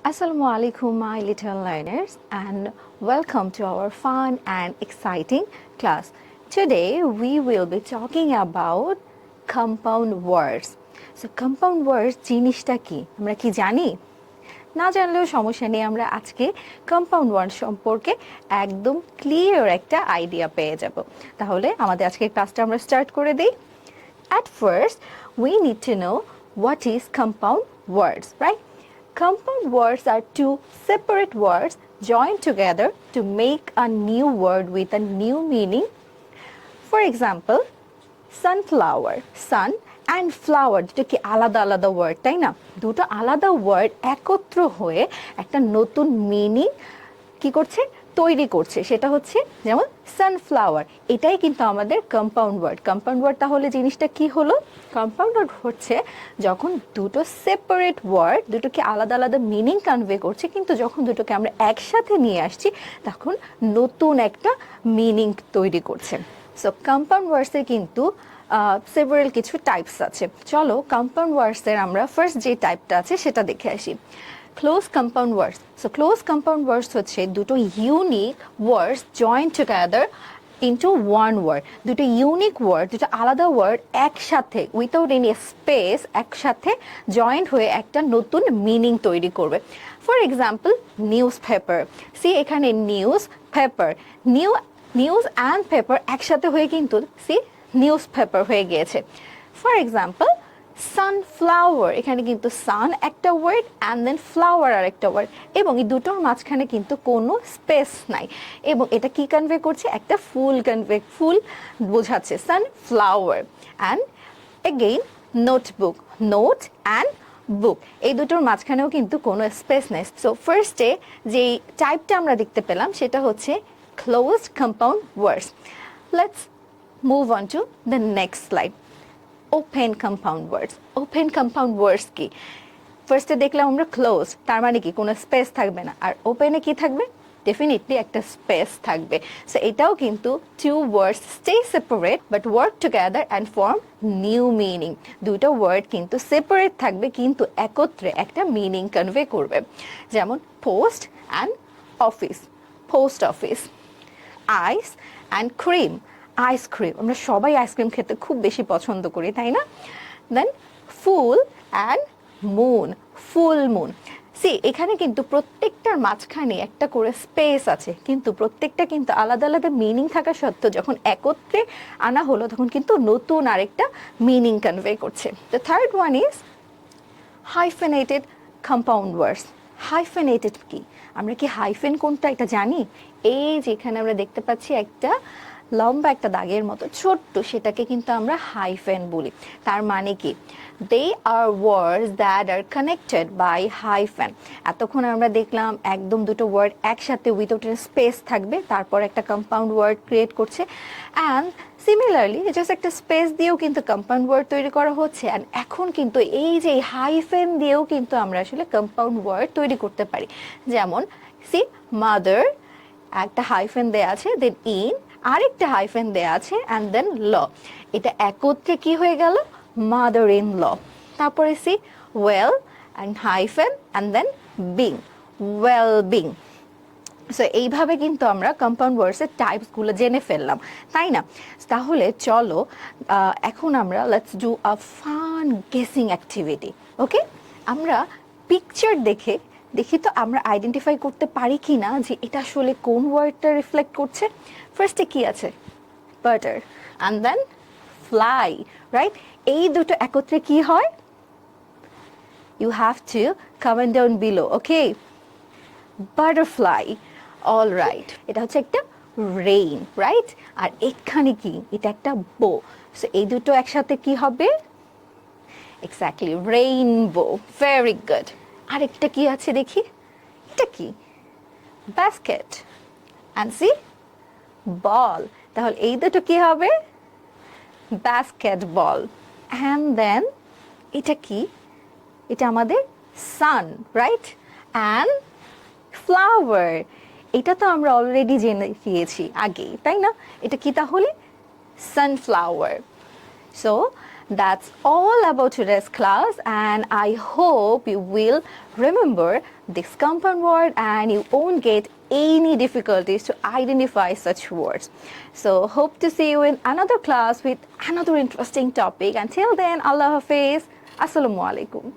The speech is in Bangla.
Assalamu alaikum, my little learners, and welcome to our fun and exciting class. Today, we will be talking about compound words. So, compound words জিনিসটা কি আমরা কি জানি? না জানলেও সমস্যা নেই, আমরা আজকে কম্পাউন্ড ওয়ার্ড সম্পর্কে একদম ক্লিয়ার একটা আইডিয়া পেয়ে যাব। তাহলে আমাদের আজকের ক্লাসটা আমরা স্টার্ট করে দিই। At first, we need to know what is compound words, right? Compound words are two separate words joined together to make a new word with a new meaning. For example, sunflower, sun and flower দুটো কি আলাদা আলাদা ওয়ার্ড, তাই না? দুটো আলাদা ওয়ার্ড একত্র হয়ে একটা নতুন মিনিং কি করছে, তৈরি করছে। সেটা হচ্ছে যেমন সানফ্লাওয়ার, এটাই কিন্তু আমাদের কম্পাউন্ড ওয়ার্ড। কম্পাউন্ড ওয়ার্ড তাহলে জিনিসটা কি হলো? কম্পাউন্ড ওয়ার্ড হচ্ছে যখন দুটো সেপারেট ওয়ার্ড দুটোকে আলাদা আলাদা মিনিং কনভে করছে, কিন্তু যখন দুটোকে আমরা একসাথে নিয়ে আসছি তখন নতুন একটা মিনিং তৈরি করছে। সো কম্পাউন্ড ওয়ার্ডসের কিন্তু সেভারাল কিছু টাইপস আছে। চলো কম্পাউন্ড ওয়ার্ডসের আমরা ফার্স্ট যে টাইপটা আছে সেটা দেখে আসি। Close compound words. So close compound words হচ্ছে দুটো unique words join together into one word. দুটো ইউনিক ওয়ার্ড, দুটো আলাদা ওয়ার্ড একসাথে উইথাউট এনি স্পেস একসাথে জয়েন্ট হয়ে একটা নতুন মিনিং তৈরি করবে। For example, newspaper. See এখানে newspaper, news and paper একসাথে হয়ে কিন্তু সি নিউজ পেপার হয়ে গিয়েছে। ফর এক্সাম্পল, সানফ্লাওয়ার, এখানে কিন্তু সান একটা ওয়ার্ড অ্যান্ড দেন ফ্লাওয়ার আর একটা ওয়ার্ড, এবং এই দুটোর মাঝখানে কিন্তু কোনো স্পেস নাই, এবং এটা কি কনভে করছে, একটা ফুল বোঝাচ্ছে, sunflower. And again notebook, note and book, এই দুটোর মাঝখানেও কিন্তু কোনো স্পেস নেই। সো ফার্স্টে যেই টাইপটা আমরা দেখতে পেলাম সেটা হচ্ছে closed compound words. Let's move on to the next slide. Open compound words. Open compound words কি? ফার্স্টে দেখলাম আমরা ক্লোজ, তার মানে কি কোনো স্পেস থাকবে না, আর ওপেনে কি থাকবে, ডেফিনেটলি একটা স্পেস থাকবে। সো এটাও কিন্তু two words stay separate but work together and form new meaning. দুটো ওয়ার্ড কিন্তু সেপারেট থাকবে কিন্তু একত্রে একটা মিনিং কনভে করবে। যেমন post and office, post office. Ice and cream, ice cream, আমরা সবাই আইসক্রিম খেতে খুব বেশি পছন্দ করি, তাই না? Then full and moon, full moon. See এখানে কিন্তু প্রত্যেকটার মাঝখানে একটা করে স্পেস আছে, কিন্তু প্রত্যেকটা কিন্তু আলাদা আলাদা মিনিং থাকা সত্ত্বেও যখন একত্রে আনা হলো তখন কিন্তু নতুন আরেকটা মিনিং কনভে করছে। The third one is hyphenated compound words. Hyphenated কি? আমরা কি হাইফেন কোনটা এটা জানি? এই যেখানে আমরা দেখতে পাচ্ছি একটা লম্বা একটা দাগের মতো ছোট্ট, সেটাকে কিন্তু আমরা হাইফেন বলি। তার মানে কি, they are words that are connected by hyphen. এতক্ষণ আমরা দেখলাম একদম দুটো ওয়ার্ড একসাথে উইথাউট স্পেস থাকবে, তারপর একটা কম্পাউন্ড ওয়ার্ড ক্রিয়েট করছে। অ্যান্ড সিমিলারলি জাস্ট একটা স্পেস দিয়েও কিন্তু কম্পাউন্ড ওয়ার্ড তৈরি করা হচ্ছে। অ্যান্ড এখন কিন্তু এই যে হাইফেন দিয়েও কিন্তু আমরা আসলে কম্পাউন্ড ওয়ার্ড তৈরি করতে পারি। যেমন সি মাদার, একটা হাইফেন দেয়া আছে, দেন ইন আরেকটা হাইফেন দেয়া আছে, অ্যান্ড দেন ল, এটা একত্রে কি হয়ে গেল, মাদার ইন ল। তারপরে see well and hyphen and then being, well being. So এইভাবে কিন্তু আমরা কম্পাউন্ড ওয়ার্ডসের টাইপসগুলো জেনে ফেললাম, তাই না? তাহলে চলো এখন আমরা let's do a fun guessing activity. Okay, আমরা পিকচার দেখি তো আমরা আইডেন্টিফাই করতে পারি কি না যে এটা আসলে কোন ওয়ার্ডটা রিফ্লেক্ট করছে। ফার্স্টে কি আছে, butter and then fly, right? এই দুটো একত্রে কি হয়? You have to comment down below, okay? Butterfly, all right. এটা হচ্ছে একটা রেইন, রাইট? আর এখানে কি, এটা একটা বো। সো এই দুটো একসাথে কি হবে? Exactly, rainbow. Very good. আরেকটা কি আছে দেখি, এটা কি, বাস্কেট অ্যান্ড সি বল। তাহলে এই দুটো কি হবে? Basket ball. অ্যান্ড দেন এটা কি, এটা আমাদের সান, রাইট? অ্যান্ড ফ্লাওয়ার, এটা তো আমরা অলরেডি জেনে গিয়েছি আগেই, তাই না? এটা কি তাহলে? Sunflower. So That's all about today's class, and I hope you will remember this compound word and you won't get any difficulties to identify such words. So hope to see you in another class with another interesting topic. Until then, Allah Hafiz. Assalamu alaikum.